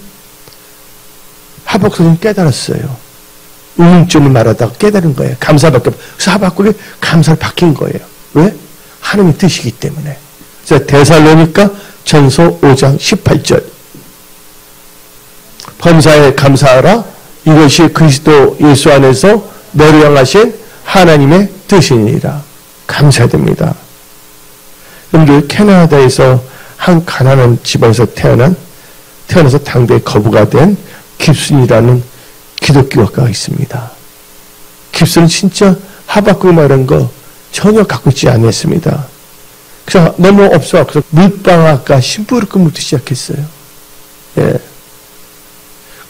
하박국이 깨달았어요. 의문점을 말하다가 깨달은 거예요. 감사밖에 없어요. 그래서 하박국이 감사를 바뀐 거예요. 왜? 하나님의 뜻이기 때문에. 데살로니가 전서 5장 18절. 범사에 감사하라. 이것이 그리스도 예수 안에서 너를 향하신 하나님의 뜻이니라. 감사해야 됩니다. 여러분들 캐나다에서 한 가난한 집안에서 태어나서 당대의 거부가 된 깁슨이라는 기독교학과가 있습니다. 깁슨은 진짜 하박국이 말한 거 전혀 갖고 있지 않았습니다. 그래서 너무 없어서 물방앗과 심부를 끊기 시작했어요. 예.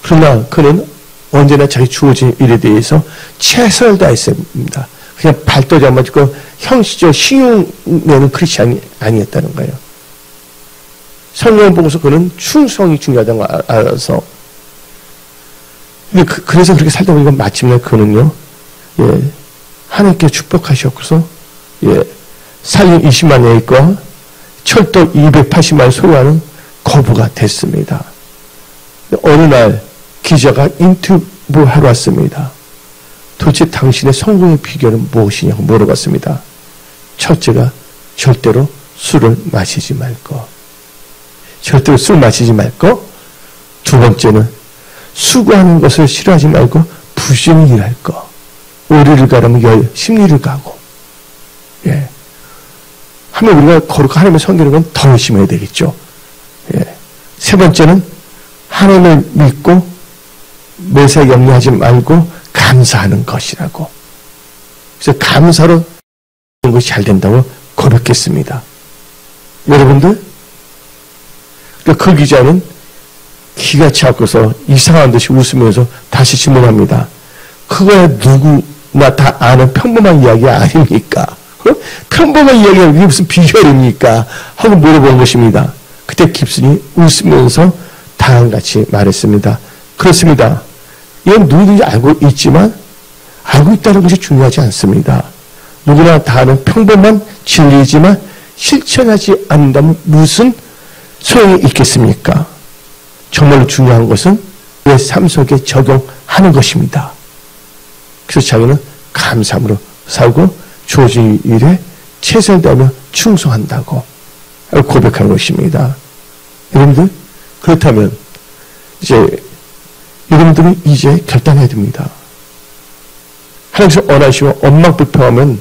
그러나 그는 언제나 자기 주어진 일에 대해서 최선을 다했습니다. 그냥 발도자 맞고 형식적 신용내는 크리스찬이 아니었다는 거예요. 성경 보고서 그는 충성이 중요하다는 걸 알아서. 그래서 그렇게 살다 보니까 마침내 그는요, 예, 하나님께 축복하셨고서, 예, 살림 20만 에이커, 철도 280만 소유하는 거부가 됐습니다. 어느 날 기자가 인터뷰하러 왔습니다. 도대체 당신의 성공의 비결은 무엇이냐고 물어봤습니다. 첫째가 절대로 술을 마시지 말 것. 절대로 술 마시지 말 것. 두 번째는 수고하는 것을 싫어하지 말고 부지런히 일할 것. 오리를 가려면 심리를 가고. 예. 하면 우리가 거룩한 하나님의 섬기는 건 더 열심히 해야 되겠죠. 예. 세 번째는 하나님을 믿고 매사에 염려하지 말고 감사하는 것이라고. 그래서 감사로 것이 잘 된다고 고백했습니다. 여러분들, 그 기자는 기가 차고서 이상한 듯이 웃으면서 다시 질문합니다. 그거야 누구나 다 아는 평범한 이야기 아닙니까? 평범한 이야기가 이게 무슨 비결입니까? 하고 물어본 것입니다. 그때 깁슨이 웃으면서 다음같이 말했습니다. 그렇습니다. 이건 누구든지 알고 있지만 알고 있다는 것이 중요하지 않습니다. 누구나 다 아는 평범한 진리이지만 실천하지 않는다면 무슨 소용이 있겠습니까? 정말로 중요한 것은 내 삶 속에 적용하는 것입니다. 그래서 자기는 감사함으로 살고 주어진 일에 최선을 다하며 충성한다고 고백하는 것입니다. 여러분들, 그렇다면 이제 여러분들은 이제 결단해야 됩니다. 하나님께서 원하시고 엄마 불평하면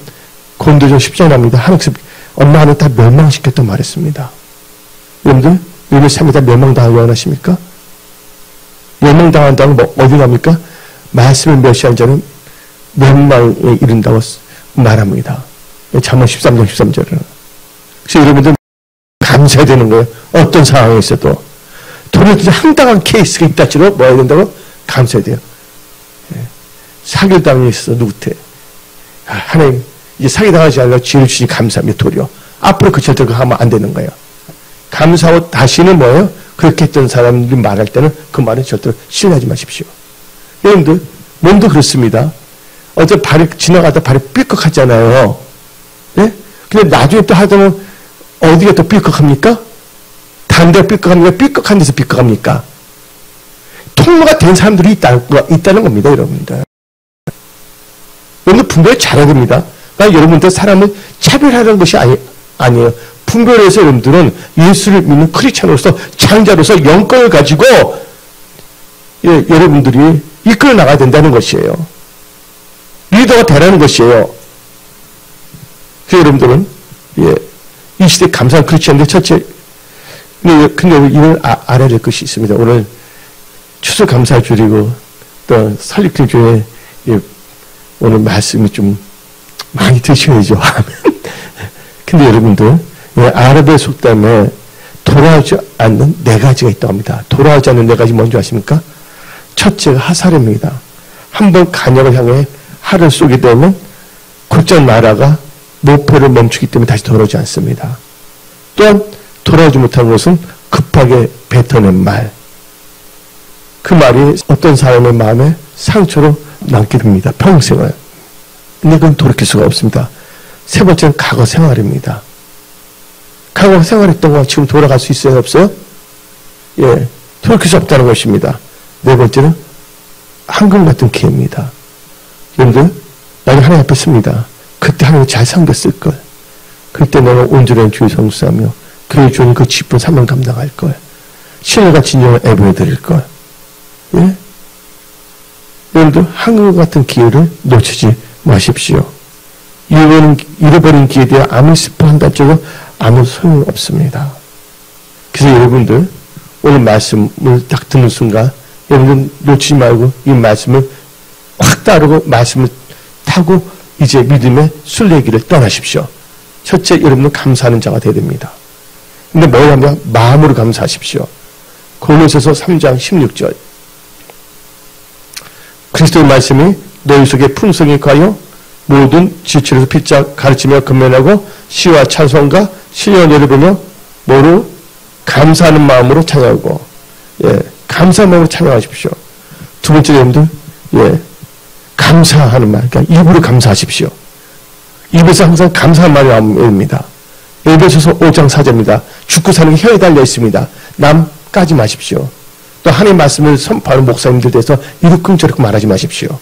곤도전 10장에 납니다. 하나님께서 엄마 하나 다 멸망시켰다고 말했습니다. 여러분들, 여러분의 삶이 다 멸망당하기 원하십니까? 멸망당한다는 뭐 어디 갑니까? 말씀을 멸시한 자는 멸망에 이른다고 말합니다. 잠언 13장 13절은. 그래서 여러분들 감사해야 되는 거예요. 어떤 상황에 있어도. 도리어 황당한 케이스가 있다 치로 뭐 해야 된다고? 감사해야 돼요. 예. 사기당해 있어 누구한테. 하나님 이제 사기당하지 않으려고 지혜를 주시니 감사합니다. 도리어. 앞으로 그 절대 하면 안 되는 거예요. 감사하고 다시는 뭐예요? 그렇게 했던 사람들이 말할 때는 그 말은 절대로 신뢰하지 마십시오. 여러분들 몸도 그렇습니다. 어제 발이 지나가다 발이 삐걱하잖아요. 예? 근데 나중에 또 하다면 어디가 또 삐걱합니까? 다른 데가 삐걱합니까? 삐걱한 데서 삐걱합니까? 통로가 된 사람들이 있다는 겁니다, 여러분들. 여러분들 분별을 잘해야 됩니다. 그러니까 여러분들 사람을 차별하는 것이 아니에요. 분별해서 여러분들은 예수를 믿는 크리스찬으로서 장자로서 영권을 가지고 여러분들이 이끌어 나가야 된다는 것이에요. 리더 자가 되라는 것이에요. 그래서 여러분들은 이 시대에 감사는 그렇지 않은데 첫째, 근데 이걸 알아야 될 것이 있습니다. 오늘 추수감사 주리고 또 설립교 주에 오늘 말씀이 좀 많이 드셔야죠. 근데 여러분들 아랍의 속담에 돌아오지 않는 네 가지가 있다고 합니다. 돌아오지 않는 네 가지 뭔지 아십니까? 첫째가 하살입니다. 한번 간역을 향해 활을 쏘게 되면 곧장 나라가 목표를 멈추기 때문에 다시 돌아오지 않습니다. 또한 돌아오지 못한 것은 급하게 뱉어낸 말. 그 말이 어떤 사람의 마음에 상처로 남게 됩니다. 평생을. 근데 그건 돌이킬 수가 없습니다. 세 번째는 과거 생활입니다. 과거 생활했던 거 지금 돌아갈 수 있어요? 없어요? 돌이킬 수 없다는 것입니다. 네 번째는 황금 같은 기회입니다. 여러분들, 나는 하나님 앞에 씁니다. 그때 하나님이 잘 섬겼을걸. 그때 내가 온전한 주의 성수하며 그의 주는 그 깊은 사명 감당할걸. 신뢰가 진정한 애부해 드릴걸. 여러분들, 황금 같은 기회를 놓치지 마십시오. 잃어버린 기회에 대해 아무리 슬퍼한다는 쪽은 아무 소용 없습니다. 그래서 여러분들, 오늘 말씀을 딱 듣는 순간, 여러분들 놓치지 말고 이 말씀을 확 따르고 말씀을 타고 이제 믿음의 순례길을 떠나십시오. 첫째, 여러분은 감사하는 자가 되어야 됩니다. 근데 뭘 하면 마음으로 감사하십시오. 고린도서 3장 16절. 그리스도의 말씀이 너희 속에 풍성히 가여 모든 지체로서 피자 가르치며 근면하고 시와 찬송과 신령한 예를 보며 뭐로 감사하는 마음으로 찬양하고 감사하는 마음으로 찬양하십시오. 두 번째 여러분들 감사하는 말, 그러니까 입으로 감사하십시오. 입에서 항상 감사한 말이 나옵니다. 에베소서 5장 4절입니다. 죽고 사는 게 혀에 달려 있습니다. 남 까지 마십시오. 또 하나님의 말씀을 선포하는 목사님들 대해서 이렇게 저렇게 말하지 마십시오.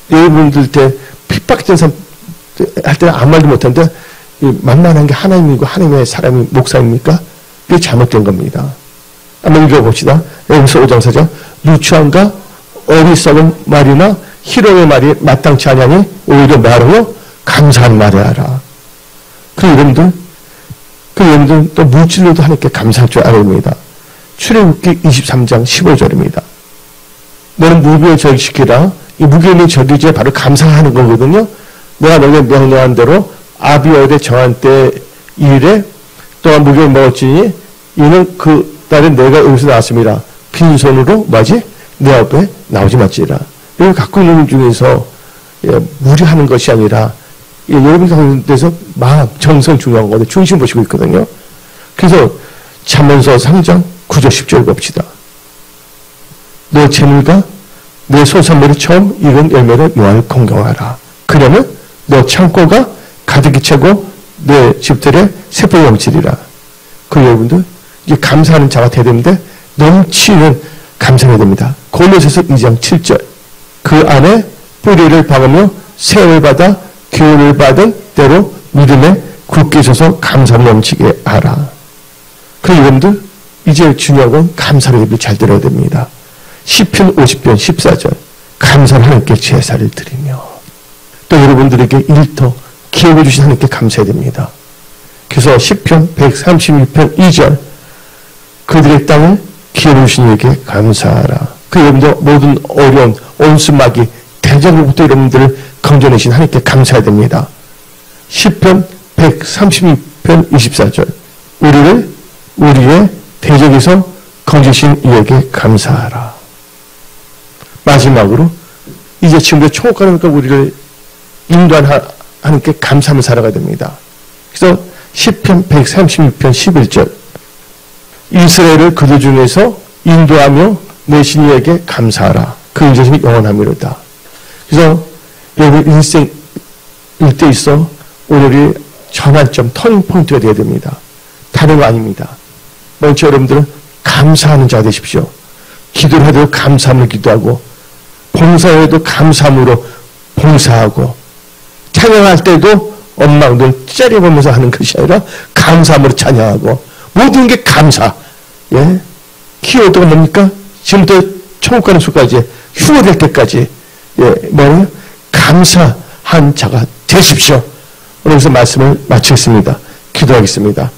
여러분들 때 핍박된 사람 할 때는 아무 말도 못하는데 만만한 게 하나님이고 하나님의 사람이 목사입니까? 이게 잘못된 겁니다. 한번 읽어봅시다. 에베소 5장 4절. 누추함과 어리석은 말이나 희롱의 말이 마땅치 아니하니 오히려 말하며 감사한 말을 하라. 그 여러분들 또 물질로도 하나님께 감사할 줄 알아야 합니다. 출애굽기 23장 15절입니다. 너는 무교를 저기시키라. 이 무교의 저기제 바로 감사하는 거거든요. 내가 너에게 명령한 대로 아비월에 정한 때 일에 또한 무교를 먹었지니 이는 그 딸에 내가 여기서 나왔습니다. 빈손으로 내 앞에 나오지 말지라. 이걸 갖고 있는 중에서 무리하는 것이 아니라 여러분 가운데서 마음, 정성 중요한 건데 중심 보시고 있거든요. 그래서 잠언서 3장 9절 10절 봅시다. 너 재물과 내 소산물이 처음 익은 열매를 요한을 공경하라. 그러면 너 창고가 가득히 차고 내 집들의 세포 넘치리라. 그 여러분들 이제 감사하는 자가 되야 되는데 넘치는 감사해야 됩니다. 고린도서 2장 7절. 그 안에 뿌리를 박으며 세월을 받아 교훈을 받은 때로 믿음에 굳게 서서 감사를 넘치게 하라. 그 여러분들 이제 중요한 건 감사를 잘 들어야 됩니다. 시편 50편 14절. 감사를 하나님께 제사를 드리며 또 여러분들에게 일터 기억해 주신 하나님께 감사해야 됩니다. 그래서 시편 136편 2절. 그들의 땅을 기억해 주신 이에게 감사하라. 그 여러분들 모든 어려운 온수마귀 대적으로부터 여러분들을 건져내신 하나님께 감사해야 됩니다. 시편 136편 24절. 우리를 우리의 대적에서 건지신 이에게 감사하라. 마지막으로 이제 지금부터 총각하니까 우리를 인도한 하나님께 감사하며 살아가야 됩니다. 그래서 시편 136편 11절. 이스라엘을 그들 중에서 인도하며 내신 이에게 감사하라. 그 인자심이 영원하미로다. 그래서 여러분 인생 일대 있어 오늘이 전환점, 터닝포인트가 되어야 됩니다. 다른 거 아닙니다. 먼저 여러분들은 감사하는 자가 되십시오. 기도를 해도 감사함을 기도하고 봉사해도 감사함으로 봉사하고 찬양할 때도 엉망을 째려보면서 하는 것이 아니라 감사함으로 찬양하고 모든 게 감사. 키워드가 뭡니까? 지금부터 천국 가는 수까지 휴가 될 때까지 뭐예요? 감사한 자가 되십시오. 오늘 여기서 말씀을 마치겠습니다. 기도하겠습니다.